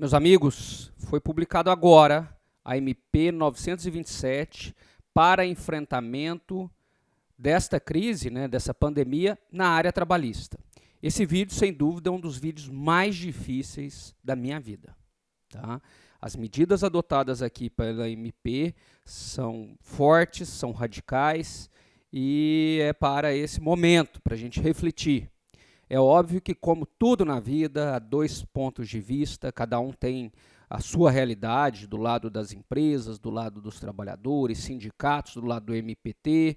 Meus amigos, foi publicado agora a MP 927 para enfrentamento desta crise, dessa pandemia na área trabalhista. Esse vídeo, sem dúvida, é um dos vídeos mais difíceis da minha vida. Tá? As medidas adotadas aqui pela MP são fortes, são radicais e é para esse momento, para a gente refletir. É óbvio que, como tudo na vida, há dois pontos de vista, cada um tem a sua realidade, do lado das empresas, do lado dos trabalhadores, sindicatos, do lado do MPT,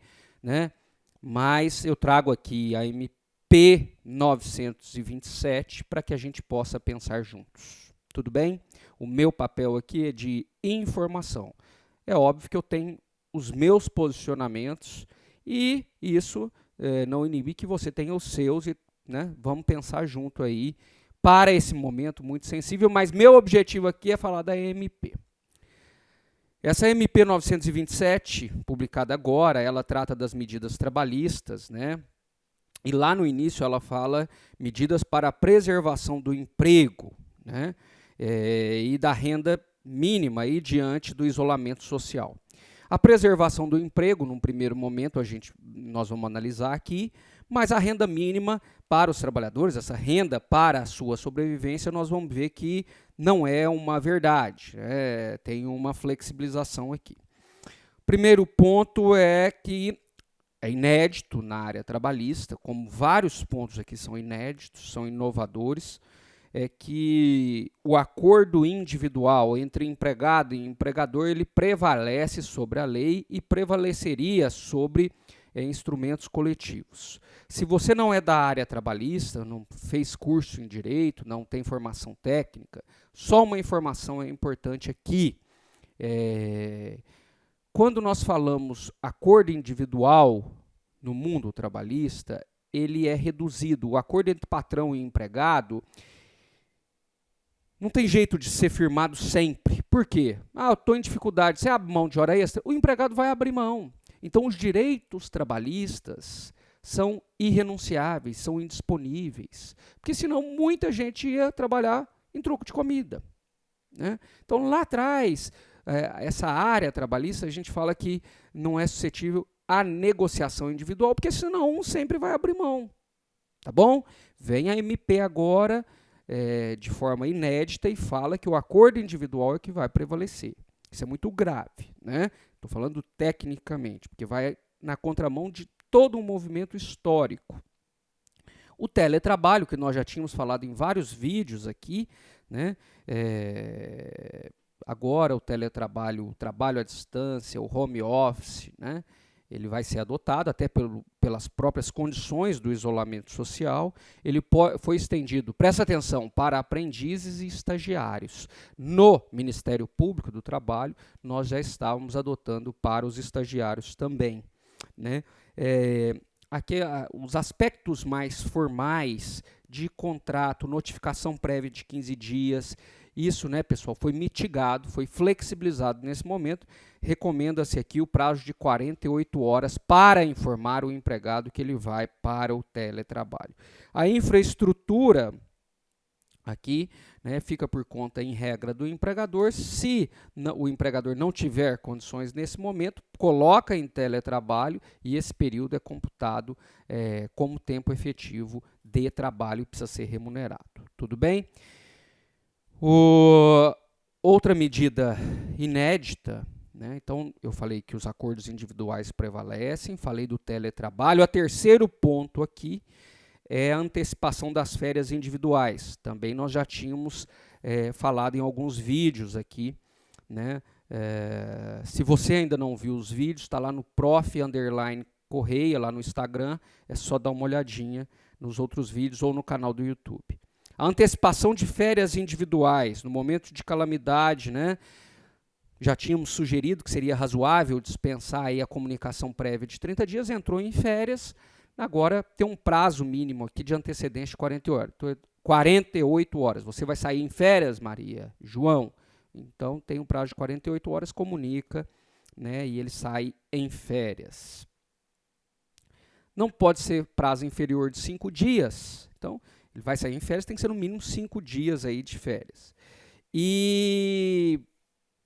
Mas eu trago aqui a MP 927 para que a gente possa pensar juntos. Tudo bem? O meu papel aqui é de informação. É óbvio que eu tenho os meus posicionamentos e isso não inibe que você tenha os seus e vamos pensar junto aí para esse momento muito sensível, mas meu objetivo aqui é falar da MP. Essa MP 927, publicada agora, ela trata das medidas trabalhistas, E lá no início ela fala medidas para a preservação do emprego, e da renda mínima aí diante do isolamento social. A preservação do emprego, num primeiro momento, nós vamos analisar aqui, mas a renda mínima para os trabalhadores, essa renda para a sua sobrevivência, nós vamos ver que não é uma verdade, tem uma flexibilização aqui. Primeiro ponto é que é inédito na área trabalhista, como vários pontos aqui são inéditos, são inovadores, é que o acordo individual entre empregado e empregador ele prevalece sobre a lei e prevaleceria sobre instrumentos coletivos. Se você não é da área trabalhista, não fez curso em direito, não tem formação técnica, só uma informação é importante aqui. Quando nós falamos acordo individual no mundo trabalhista, ele é reduzido. O acordo entre patrão e empregado não tem jeito de ser firmado sempre. Por quê? Eu estou em dificuldade, você abre mão de hora extra, o empregado vai abrir mão. Então, os direitos trabalhistas são irrenunciáveis, são indisponíveis. Porque senão muita gente ia trabalhar em troco de comida. Então, lá atrás, essa área trabalhista, a gente fala que não é suscetível à negociação individual, porque senão um sempre vai abrir mão. Tá bom? Vem a MP agora, de forma inédita, e fala que o acordo individual é que vai prevalecer. Isso é muito grave, Estou falando tecnicamente, porque vai na contramão de todo um movimento histórico. O teletrabalho, que nós já tínhamos falado em vários vídeos aqui, agora o teletrabalho, o trabalho à distância, o home office, ele vai ser adotado até pelas próprias condições do isolamento social. Ele foi estendido, presta atenção, para aprendizes e estagiários. No Ministério Público do Trabalho, nós já estávamos adotando para os estagiários também. Aqui, os aspectos mais formais de contrato, notificação prévia de 15 dias, isso, pessoal, foi mitigado, foi flexibilizado nesse momento. Recomenda-se aqui o prazo de 48 horas para informar o empregado que ele vai para o teletrabalho. A infraestrutura aqui fica por conta, em regra, do empregador. Se o empregador não tiver condições nesse momento, coloca em teletrabalho e esse período é computado como tempo efetivo de trabalho e precisa ser remunerado. Tudo bem? Outra medida inédita, então eu falei que os acordos individuais prevalecem, falei do teletrabalho. O terceiro ponto aqui é a antecipação das férias individuais. Também nós já tínhamos falado em alguns vídeos aqui. Se você ainda não viu os vídeos, está lá no prof_Correia, lá no Instagram, é só dar uma olhadinha nos outros vídeos ou no canal do YouTube. A antecipação de férias individuais, no momento de calamidade, já tínhamos sugerido que seria razoável dispensar aí a comunicação prévia de 30 dias, entrou em férias, agora tem um prazo mínimo aqui de antecedência de 48 horas. Você vai sair em férias, Maria, João? Então tem um prazo de 48 horas, comunica, e ele sai em férias. Não pode ser prazo inferior de 5 dias, então ele vai sair em férias, tem que ser no mínimo 5 dias aí de férias. E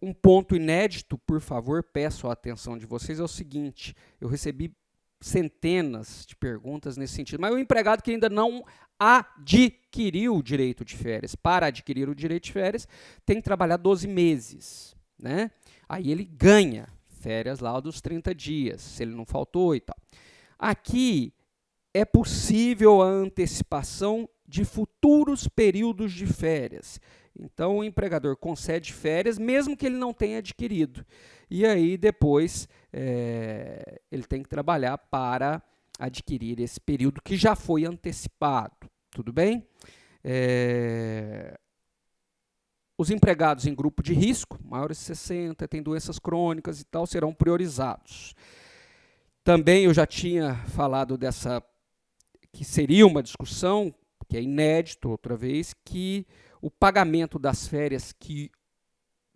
um ponto inédito, por favor, peço a atenção de vocês, é o seguinte: eu recebi centenas de perguntas nesse sentido, mas o empregado que ainda não adquiriu o direito de férias, para adquirir o direito de férias, tem que trabalhar 12 meses, né? Aí ele ganha férias lá dos 30 dias, se ele não faltou e tal. Aqui é possível a antecipação de futuros períodos de férias. Então, o empregador concede férias, mesmo que ele não tenha adquirido. E aí, depois, ele tem que trabalhar para adquirir esse período que já foi antecipado. Tudo bem? Os empregados em grupo de risco, maiores de 60, têm doenças crônicas e tal, serão priorizados. Também eu já tinha falado que seria uma discussão, que é inédito outra vez, que o pagamento das férias que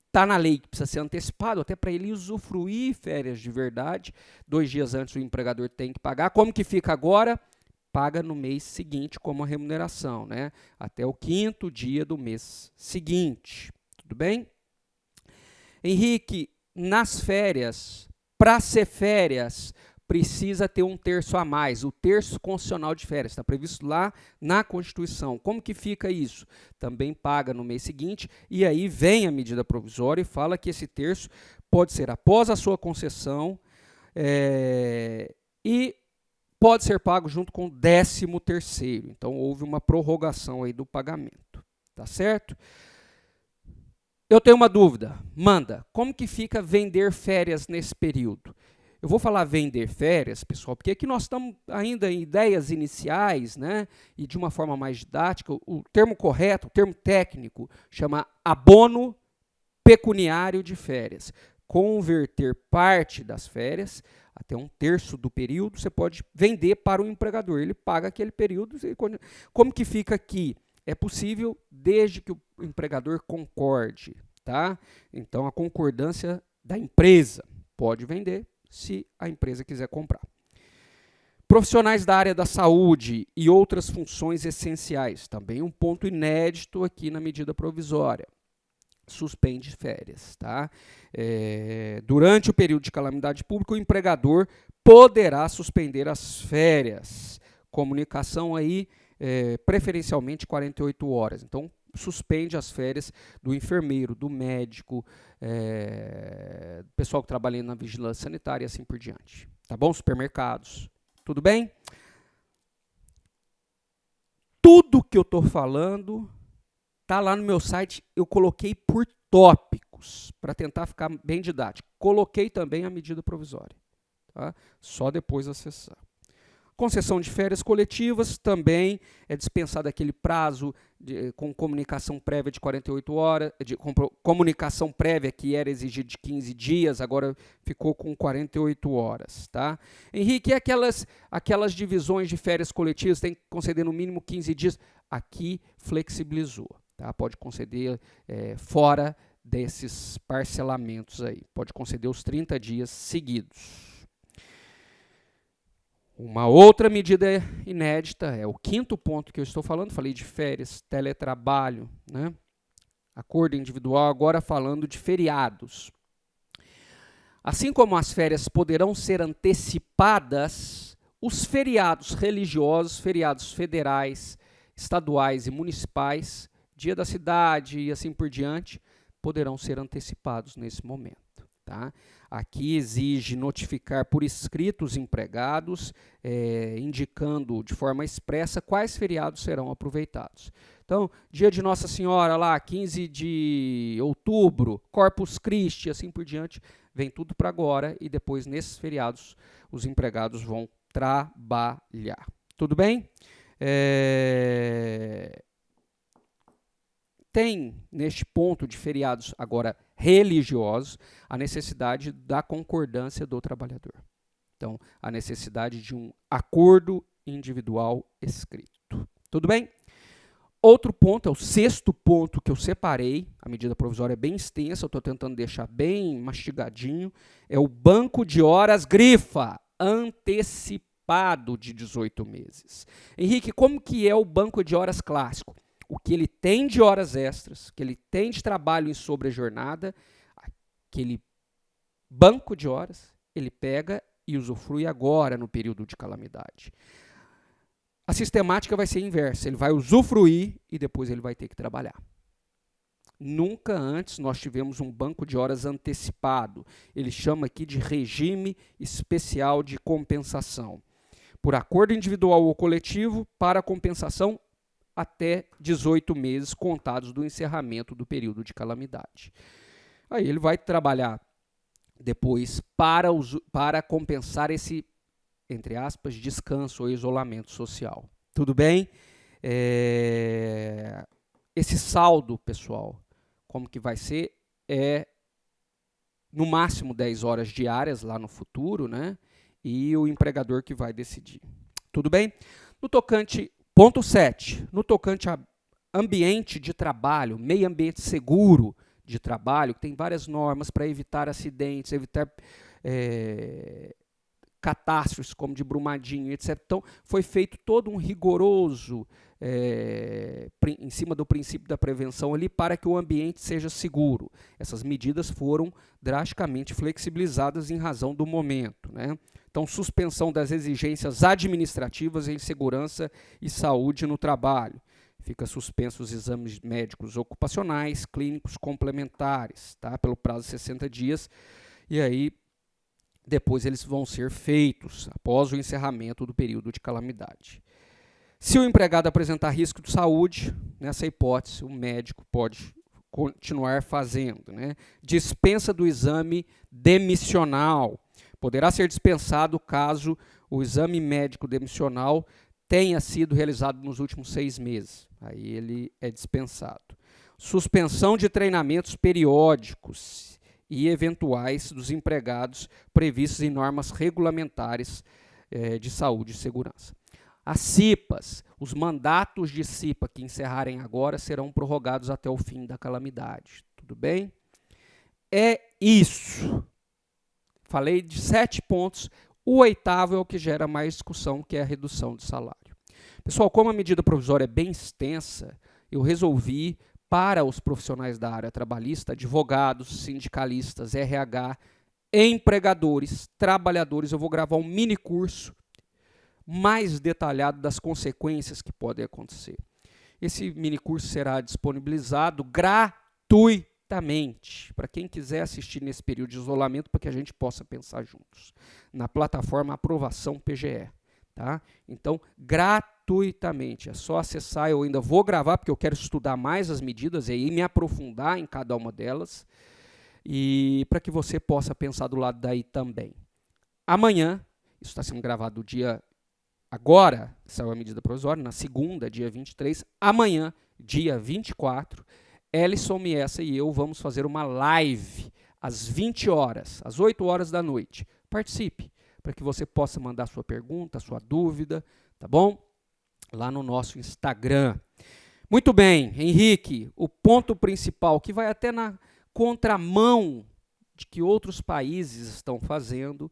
está na lei, que precisa ser antecipado, até para ele usufruir férias de verdade, 2 dias antes o empregador tem que pagar. Como que fica agora? Paga no mês seguinte como remuneração, né? Até o 5º dia do mês seguinte. Tudo bem? Henrique, nas férias, para ser férias, precisa ter um terço a mais, o terço constitucional de férias, está previsto lá na Constituição. Como que fica isso? Também paga no mês seguinte, e aí vem a medida provisória e fala que esse terço pode ser após a sua concessão e pode ser pago junto com o 13º. Então, houve uma prorrogação aí do pagamento, tá certo? Eu tenho uma dúvida, manda, como que fica vender férias nesse período? Eu vou falar vender férias, pessoal, porque aqui nós estamos ainda em ideias iniciais, né? E de uma forma mais didática, o termo correto, o termo técnico, chama abono pecuniário de férias. Converter parte das férias, até um terço do período, você pode vender para o empregador. Ele paga aquele período. Como que fica aqui? É possível desde que o empregador concorde, tá? Então, a concordância da empresa pode vender, se a empresa quiser comprar. Profissionais da área da saúde e outras funções essenciais, também um ponto inédito aqui na medida provisória. Suspende férias, tá? Durante o período de calamidade pública, o empregador poderá suspender as férias. Comunicação aí, preferencialmente 48 horas. Então, suspende as férias do enfermeiro, do médico, pessoal que trabalha na vigilância sanitária e assim por diante. Tá bom? Supermercados. Tudo bem? Tudo que eu estou falando está lá no meu site. Eu coloquei por tópicos, para tentar ficar bem didático. Coloquei também a medida provisória. Tá? Só depois acessar. Concessão de férias coletivas, também é dispensado aquele prazo com comunicação prévia de 48 horas, comunicação prévia que era exigida de 15 dias, agora ficou com 48 horas. Tá? Henrique, e aquelas divisões de férias coletivas, tem que conceder no mínimo 15 dias? Aqui flexibilizou, tá? Pode conceder fora desses parcelamentos aí, pode conceder os 30 dias seguidos. Uma outra medida inédita, é o 5º ponto que eu estou falando, falei de férias, teletrabalho, né? Acordo individual, agora falando de feriados. Assim como as férias poderão ser antecipadas, os feriados religiosos, feriados federais, estaduais e municipais, dia da cidade e assim por diante, poderão ser antecipados nesse momento. Tá? Aqui exige notificar por escrito os empregados, indicando de forma expressa quais feriados serão aproveitados. Então, dia de Nossa Senhora, lá, 15 de outubro, Corpus Christi, assim por diante, vem tudo para agora e depois, nesses feriados, os empregados vão trabalhar. Tudo bem? Tem, neste ponto de feriados agora religiosos, a necessidade da concordância do trabalhador. Então, a necessidade de um acordo individual escrito. Tudo bem? Outro ponto, é o 6º ponto que eu separei, a medida provisória é bem extensa, eu estou tentando deixar bem mastigadinho, é o banco de horas grifa, antecipado de 18 meses. Henrique, como que é o banco de horas clássico? o que ele tem de horas extras, o que ele tem de trabalho em sobrejornada, aquele banco de horas, ele pega e usufrui agora no período de calamidade. A sistemática vai ser inversa, ele vai usufruir e depois ele vai ter que trabalhar. Nunca antes nós tivemos um banco de horas antecipado. Ele chama aqui de regime especial de compensação. Por acordo individual ou coletivo, para compensação até 18 meses contados do encerramento do período de calamidade. Aí ele vai trabalhar depois para compensar esse, entre aspas, descanso ou isolamento social. Tudo bem? Esse saldo, pessoal, como que vai ser? É no máximo 10 horas diárias lá no futuro, né? E o empregador que vai decidir. Tudo bem? No tocante, ponto 7, no tocante a ambiente de trabalho, meio ambiente seguro de trabalho, que tem várias normas para evitar acidentes, evitar catástrofes como de Brumadinho, etc. Então, foi feito todo um rigoroso em cima do princípio da prevenção ali para que o ambiente seja seguro. Essas medidas foram drasticamente flexibilizadas em razão do momento, né? Então, suspensão das exigências administrativas em segurança e saúde no trabalho. Fica suspenso os exames médicos ocupacionais, clínicos complementares, tá? Pelo prazo de 60 dias. E aí, depois eles vão ser feitos após o encerramento do período de calamidade. Se o empregado apresentar risco de saúde, nessa hipótese, o médico pode continuar fazendo, né? Dispensa do exame demissional. Poderá ser dispensado caso o exame médico demissional tenha sido realizado nos últimos 6 meses. Aí ele é dispensado. Suspensão de treinamentos periódicos e eventuais dos empregados previstos em normas regulamentares de saúde e segurança. As CIPAs, os mandatos de CIPA que encerrarem agora serão prorrogados até o fim da calamidade. Tudo bem? É isso. Falei de 7 pontos. O 8º é o que gera mais discussão, que é a redução de salário. Pessoal, como a medida provisória é bem extensa, eu resolvi, para os profissionais da área trabalhista, advogados, sindicalistas, RH, empregadores, trabalhadores, eu vou gravar um mini curso mais detalhado das consequências que podem acontecer. Esse mini curso será disponibilizado gratuitamente para quem quiser assistir nesse período de isolamento, para que a gente possa pensar juntos, na plataforma Aprovação PGE. Tá? Então, gratuitamente, é só acessar. Eu ainda vou gravar, porque eu quero estudar mais as medidas e aí me aprofundar em cada uma delas, e para que você possa pensar do lado daí também. Amanhã, isso está sendo gravado do dia... Agora, saiu a medida provisória, na segunda, dia 23, amanhã, dia 24, Ellison Miessa e eu vamos fazer uma live às 20 horas, às 8 horas da noite. Participe, para que você possa mandar sua pergunta, sua dúvida, tá bom? Lá no nosso Instagram. Muito bem, Henrique, o ponto principal, que vai até na contramão de que outros países estão fazendo,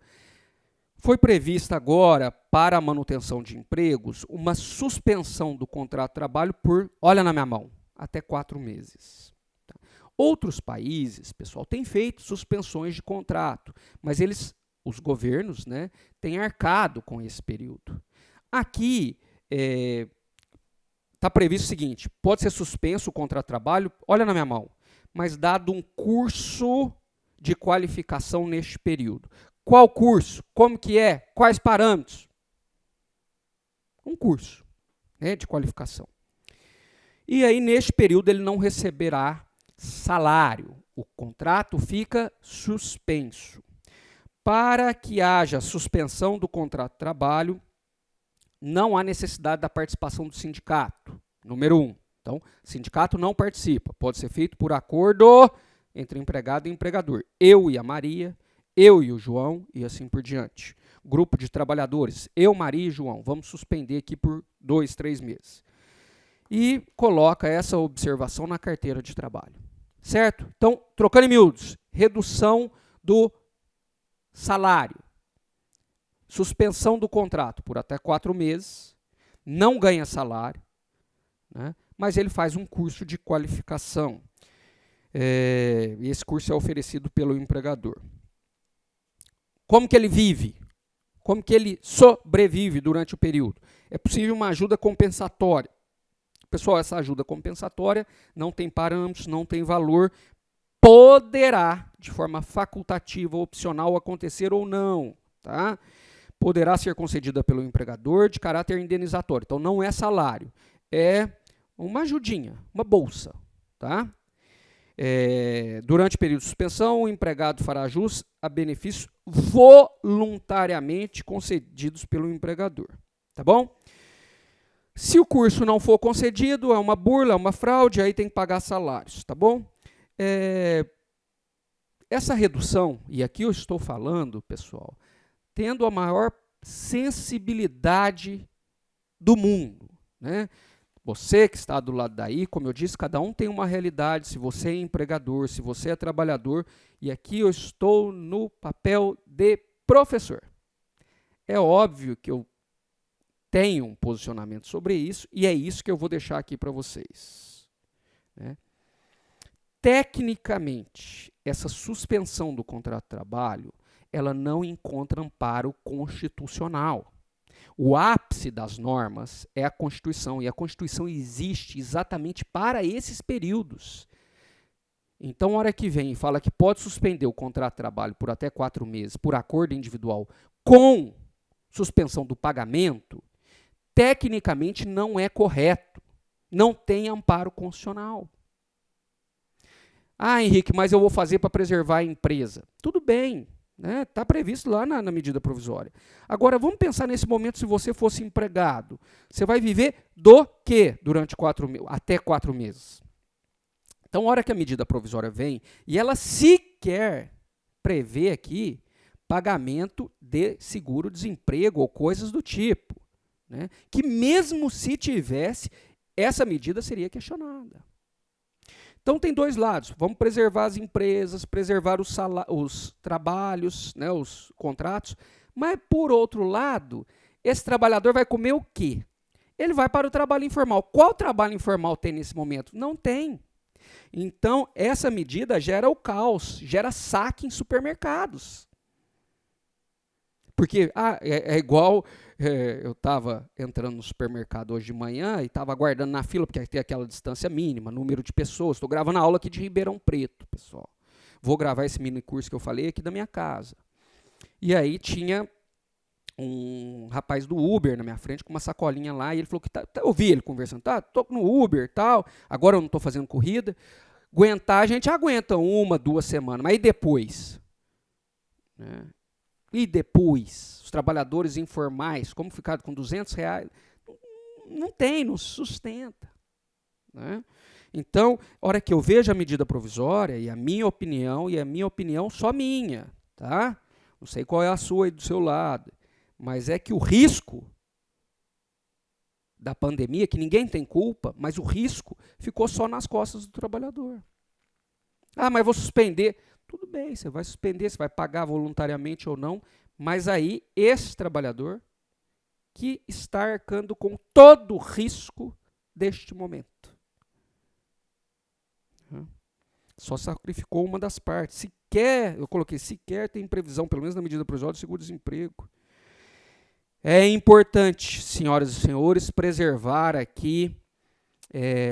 foi prevista agora, para a manutenção de empregos, uma suspensão do contrato de trabalho por, olha na minha mão, até 4 meses. Tá? Outros países, pessoal, têm feito suspensões de contrato, mas os governos, né, têm arcado com esse período. Aqui está previsto o seguinte, pode ser suspenso o contrato de trabalho, olha na minha mão, mas dado um curso de qualificação neste período. Qual curso? Como que é? Quais parâmetros? Um curso, né, de qualificação. E aí, neste período, ele não receberá salário. O contrato fica suspenso. Para que haja suspensão do contrato de trabalho, não há necessidade da participação do sindicato. Número 1. Então, o sindicato não participa. Pode ser feito por acordo entre empregado e empregador. Eu e a Maria, eu e o João e assim por diante. Grupo de trabalhadores, eu, Maria e João, vamos suspender aqui por 2, 3 meses. E coloca essa observação na carteira de trabalho. Certo? Então, trocando em miúdos, redução do salário, suspensão do contrato por até 4 meses, não ganha salário, né? mas ele faz um curso de qualificação. E esse curso é oferecido pelo empregador. Como que ele vive? Como que ele sobrevive durante o período? É possível uma ajuda compensatória. Pessoal, essa ajuda compensatória não tem parâmetros, não tem valor, poderá, de forma facultativa ou opcional, acontecer ou não, tá? Poderá ser concedida pelo empregador de caráter indenizatório. Então, não é salário, é uma ajudinha, uma bolsa, tá? Durante o período de suspensão, o empregado fará jus a benefícios voluntariamente concedidos pelo empregador, tá bom? Se o curso não for concedido, é uma burla, é uma fraude, aí tem que pagar salários, tá bom? Essa redução, e aqui eu estou falando, pessoal, tendo a maior sensibilidade do mundo, né? Você que está do lado daí, como eu disse, cada um tem uma realidade, se você é empregador, se você é trabalhador, e aqui eu estou no papel de professor. É óbvio que eu tenho um posicionamento sobre isso, e é isso que eu vou deixar aqui para vocês, né? Tecnicamente, essa suspensão do contrato de trabalho, ela não encontra amparo constitucional. O ápice das normas é a Constituição, e a Constituição existe exatamente para esses períodos. Então, a hora que vem e fala que pode suspender o contrato de trabalho por até 4 meses, por acordo individual, com suspensão do pagamento, tecnicamente não é correto, não tem amparo constitucional. Ah, Henrique, mas eu vou fazer para preservar a empresa. Tudo bem, né? Está previsto lá na medida provisória. Agora, vamos pensar nesse momento se você fosse empregado. Você vai viver do quê durante até 4 meses? Então, a hora que a medida provisória vem, e ela sequer prevê aqui pagamento de seguro-desemprego ou coisas do tipo, né? Que mesmo se tivesse, essa medida seria questionada. Então, tem dois lados. Vamos preservar as empresas, preservar os trabalhos, né, os contratos. Mas, por outro lado, esse trabalhador vai comer o quê? Ele vai para o trabalho informal. Qual trabalho informal tem nesse momento? Não tem. Então, essa medida gera o caos, gera saque em supermercados. Porque é igual, eu estava entrando no supermercado hoje de manhã e estava aguardando na fila, porque tem aquela distância mínima, número de pessoas. Estou gravando a aula aqui de Ribeirão Preto, pessoal. Vou gravar esse mini curso que eu falei aqui da minha casa. E aí tinha um rapaz do Uber na minha frente com uma sacolinha lá, e ele falou que eu vi ele conversando, tô no Uber e tal, agora eu não estou fazendo corrida. Aguentar, a gente aguenta 1, 2 semanas, mas e depois? Né? E depois, os trabalhadores informais, como ficaram com R$200? Não tem, não sustenta, né? Então, a hora que eu vejo a medida provisória, e a minha opinião só minha, tá? Não sei qual é a sua aí do seu lado, mas é que o risco da pandemia, que ninguém tem culpa, mas o risco ficou só nas costas do trabalhador. Ah, mas vou suspender. Tudo bem, você vai suspender, você vai pagar voluntariamente ou não, mas aí esse trabalhador que está arcando com todo o risco deste momento. Só sacrificou uma das partes. Sequer, eu coloquei, sequer tem previsão, pelo menos na medida provisória, do seguro-desemprego. É importante, senhoras e senhores, preservar aqui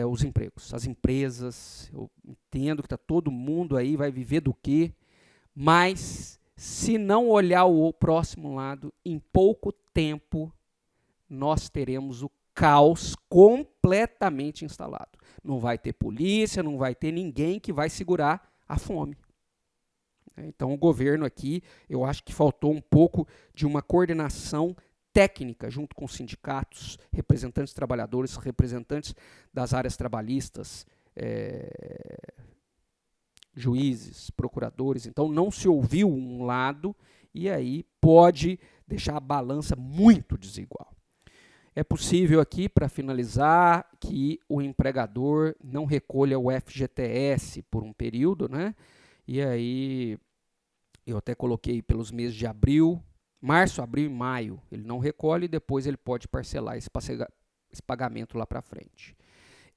os empregos, as empresas. Eu entendo que está todo mundo aí, vai viver do quê? Mas, se não olhar o próximo lado, em pouco tempo, nós teremos o caos completamente instalado. Não vai ter polícia, não vai ter ninguém que vai segurar a fome. Então, o governo aqui, eu acho que faltou um pouco de uma coordenação técnica, junto com sindicatos, representantes trabalhadores, representantes das áreas trabalhistas, juízes, procuradores. Então, não se ouviu um lado e aí pode deixar a balança muito desigual. É possível aqui, para finalizar, que o empregador não recolha o FGTS por um período, né? E aí, eu até coloquei pelos meses de abril, março, abril e maio, ele não recolhe e depois ele pode parcelar esse pagamento lá para frente.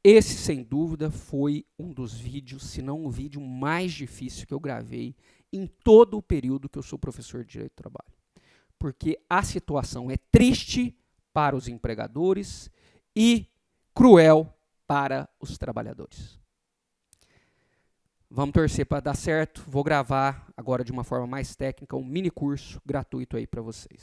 Esse, sem dúvida, foi um dos vídeos, se não o vídeo mais difícil que eu gravei em todo o período que eu sou professor de Direito do Trabalho. Porque a situação é triste para os empregadores e cruel para os trabalhadores. Vamos torcer para dar certo. Vou gravar agora de uma forma mais técnica um mini curso gratuito aí para vocês.